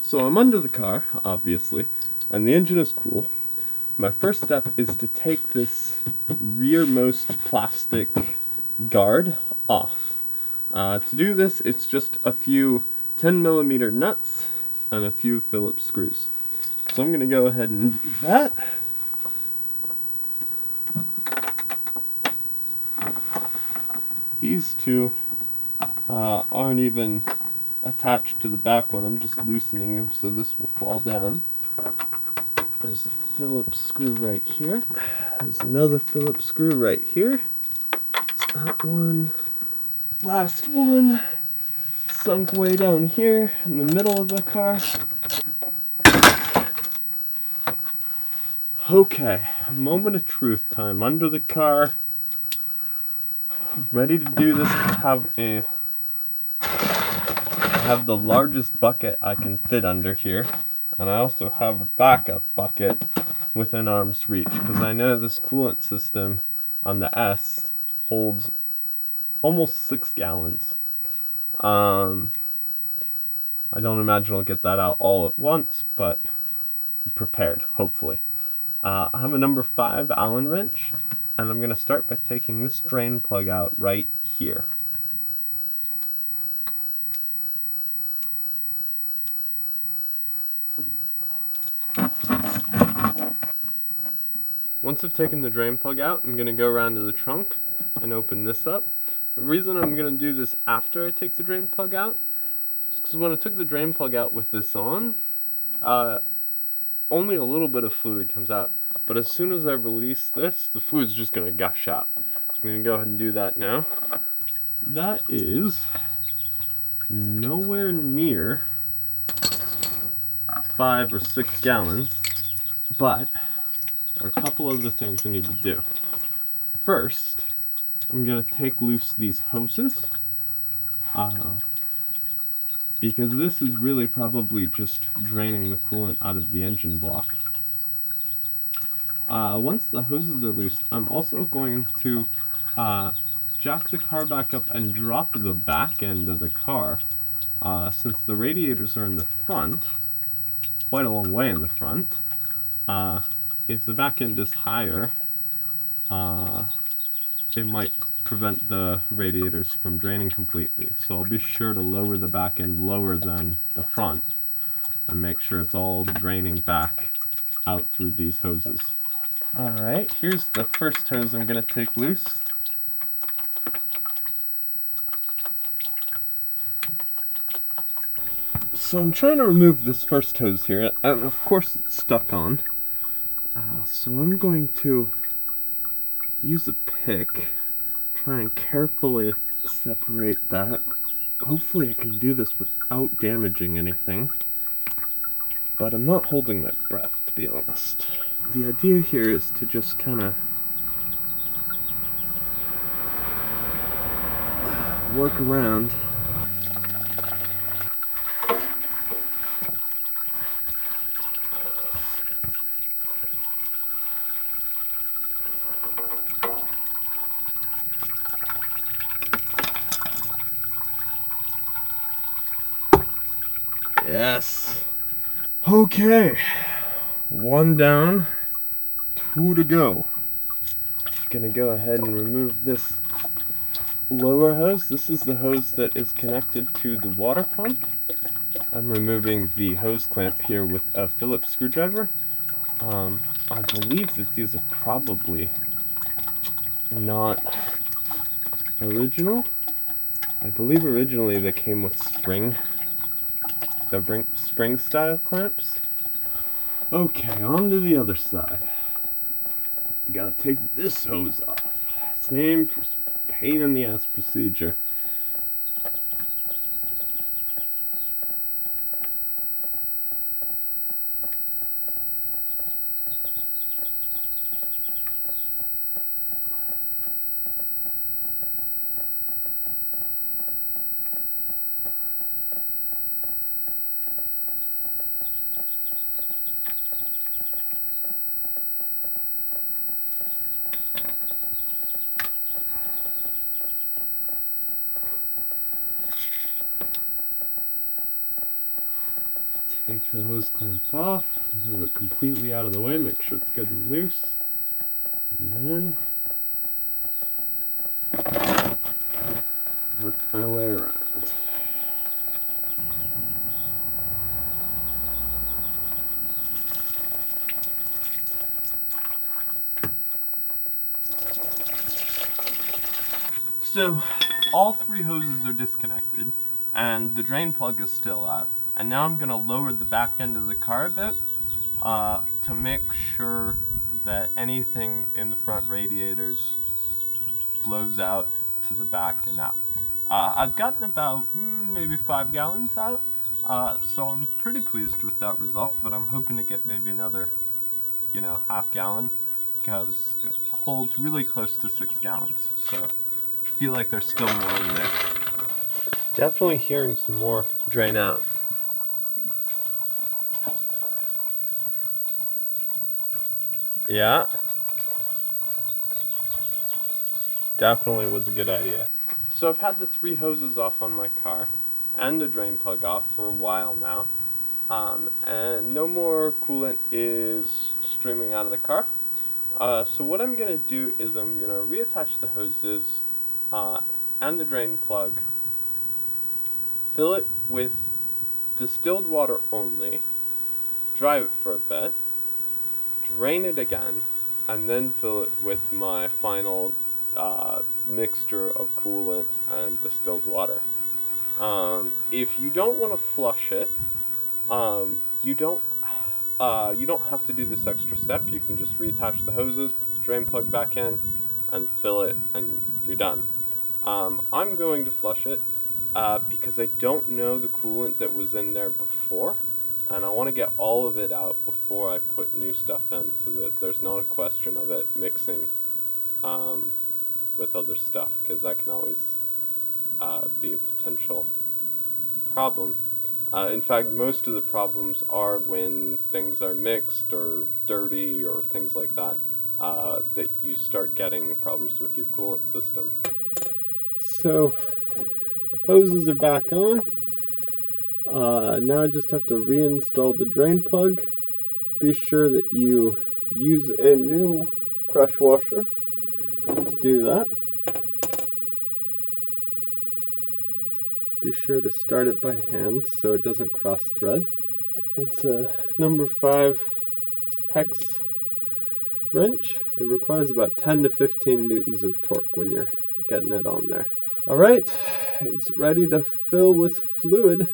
So I'm under the car, obviously, and the engine is cool. My first step is to take this rearmost plastic guard off. To do this, it's just a few 10mm nuts and a few Phillips screws. So I'm going to go ahead and do that. These two aren't even attached to the back one. I'm just loosening them so this will fall down. There's a Phillips screw right here. There's another Phillips screw right here. There's that one. Last one. Sunk way down here in the middle of the car. Okay, moment of truth time. Under the car. Ready to do this. I have the largest bucket I can fit under here, and I also have a backup bucket within arm's reach because I know this coolant system on the S holds almost 6 gallons. I don't imagine I'll get that out all at once, but I'm prepared, hopefully. I have a number 5 Allen wrench, and I'm going to start by taking this drain plug out right here. Once I've taken the drain plug out, I'm going to go around to the trunk and open this up. The reason I'm going to do this after I take the drain plug out is because when I took the drain plug out with this on, only a little bit of fluid comes out. But as soon as I release this, the fluid's just going to gush out. So I'm going to go ahead and do that now. That is nowhere near 5 or 6 gallons, but there are a couple other things I need to do. First, I'm going to take loose these hoses, because this is really probably just draining the coolant out of the engine block. Once the hoses are loose, I'm also going to jack the car back up and drop the back end of the car. Since the radiators are in the front, quite a long way in the front, if the back end is higher, it might prevent the radiators from draining completely. So I'll be sure to lower the back end lower than the front and make sure it's all draining back out through these hoses. Alright, here's the first hose I'm going to take loose. So I'm trying to remove this first hose here, and of course it's stuck on. So I'm going to use a pick, try and carefully separate that. Hopefully I can do this without damaging anything, but I'm not holding my breath, to be honest. The idea here is to just kind of work around. Yes. Okay. 1 down, 2 to go. Gonna go ahead and remove this lower hose. This is the hose that is connected to the water pump. I'm removing the hose clamp here with a Phillips screwdriver. I believe that these are probably not original. I believe originally they came with spring style clamps. Okay, on to the other side. We gotta take this hose off. Same pain in the ass procedure. Take the hose clamp off, move it completely out of the way, make sure it's good and loose, and then work my way around. So all three hoses are disconnected and the drain plug is still out. And now I'm going to lower the back end of the car a bit to make sure that anything in the front radiators flows out to the back and out. I've gotten about maybe 5 gallons out, so I'm pretty pleased with that result, but I'm hoping to get maybe another, half gallon, because it holds really close to 6 gallons. So I feel like there's still more in there. Definitely hearing some more drain out. Yeah, definitely was a good idea. So I've had the 3 hoses off on my car and the drain plug off for a while now, and no more coolant is streaming out of the car. So what I'm going to do is I'm going to reattach the hoses and the drain plug, fill it with distilled water only, dry it for a bit, drain it again, and then fill it with my final mixture of coolant and distilled water. If you don't want to flush it, you don't have to do this extra step. You can just reattach the hoses, put the drain plug back in, and fill it, and you're done. I'm going to flush it because I don't know the coolant that was in there before, and I want to get all of it out before I put new stuff in, so that there's not a question of it mixing with other stuff, because that can always be a potential problem. In fact, most of the problems are when things are mixed or dirty or things like that, that you start getting problems with your coolant system. So, hoses are back on. Now I just have to reinstall the drain plug. Be sure that you use a new crush washer to do that. Be sure to start it by hand so it doesn't cross thread. It's a number 5 hex wrench. It requires about 10 to 15 newtons of torque when you're getting it on there. Alright, it's ready to fill with fluid.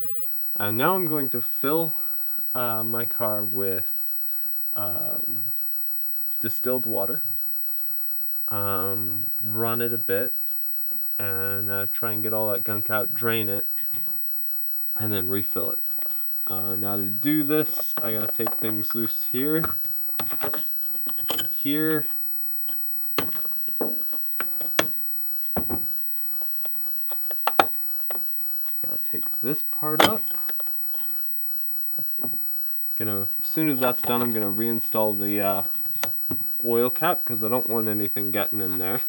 And now I'm going to fill my car with distilled water, run it a bit, and try and get all that gunk out, drain it, and then refill it. Now to do this, I gotta take things loose here, here, gotta take this part up. As soon as that's done, I'm gonna reinstall the oil cap because I don't want anything getting in there.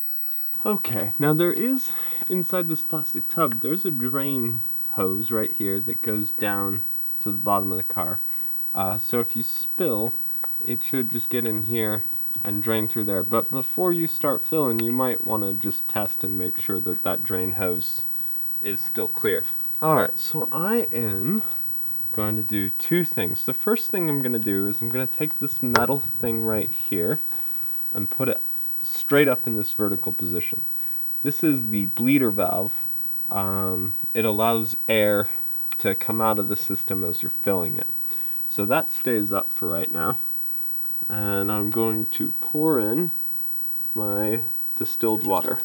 Okay, now there is, inside this plastic tub, there's a drain hose right here that goes down to the bottom of the car. So if you spill, it should just get in here and drain through there. But before you start filling, you might want to just test and make sure that that drain hose is still clear. Alright, so I am going to do 2 things. The first thing I'm going to do is I'm going to take this metal thing right here and put it straight up in this vertical position. This is the bleeder valve. It allows air to come out of the system as you're filling it. So that stays up for right now. And I'm going to pour in my distilled water.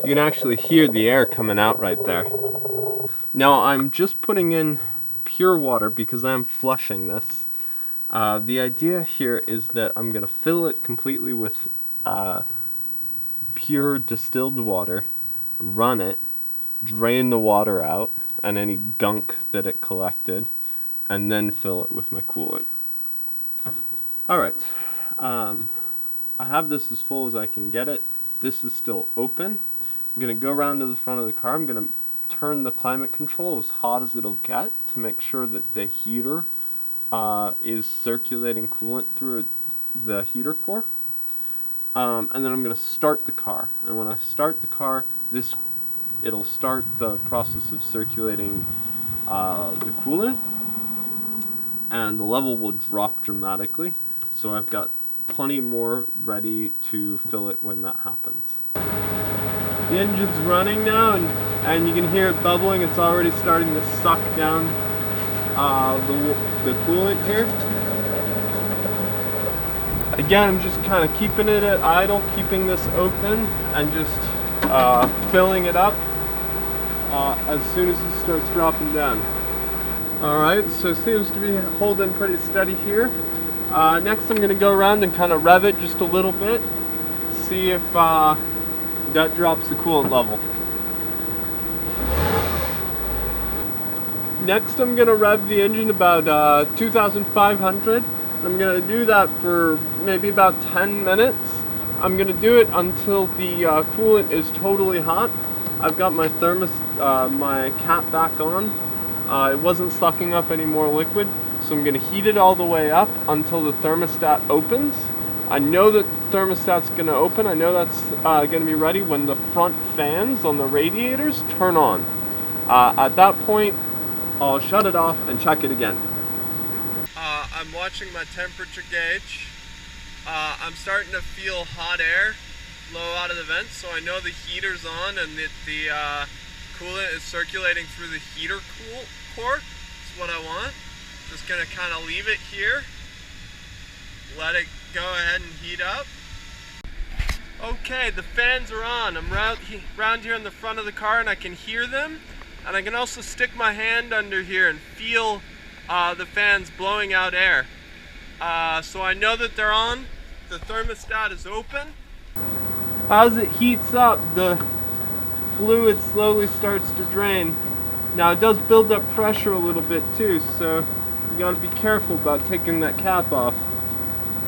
You can actually hear the air coming out right there. Now I'm just putting in pure water because I'm flushing this. The idea here is that I'm going to fill it completely with pure distilled water, run it, drain the water out and any gunk that it collected, and then fill it with my coolant. Alright, I have this as full as I can get it. This is still open. I'm going to go around to the front of the car. I'm going to turn the climate control as hot as it'll get to make sure that the heater is circulating coolant through the heater core. And then I'm going to start the car. And when I start the car, it'll start the process of circulating the coolant, and the level will drop dramatically. So I've got plenty more ready to fill it when that happens. The engine's running now, and you can hear it bubbling. It's already starting to suck down the coolant here. Again, I'm just kind of keeping it at idle, keeping this open, and just filling it up as soon as it starts dropping down. Alright, so it seems to be holding pretty steady here. Next I'm going to go around and kind of rev it just a little bit, see if that drops the coolant level. Next I'm going to rev the engine about 2,500. I'm going to do that for maybe about 10 minutes. I'm going to do it until the coolant is totally hot. I've got my my cap back on. It wasn't sucking up any more liquid, so I'm going to heat it all the way up until the thermostat opens. I know that the thermostat's going to open. I know that's going to be ready when the front fans on the radiators turn on. At that point, I'll shut it off and check it again. I'm watching my temperature gauge. I'm starting to feel hot air blow out of the vents, so I know the heater's on and that the coolant is circulating through the heater core. That's what I want. Just gonna kind of leave it here, let it go ahead and heat up. Okay, the fans are on. I'm round here in the front of the car and I can hear them, and I can also stick my hand under here and feel the fans blowing out air. So I know that they're on. The thermostat is open. As it heats up, the fluid slowly starts to drain. Now it does build up pressure a little bit too, so you gotta be careful about taking that cap off.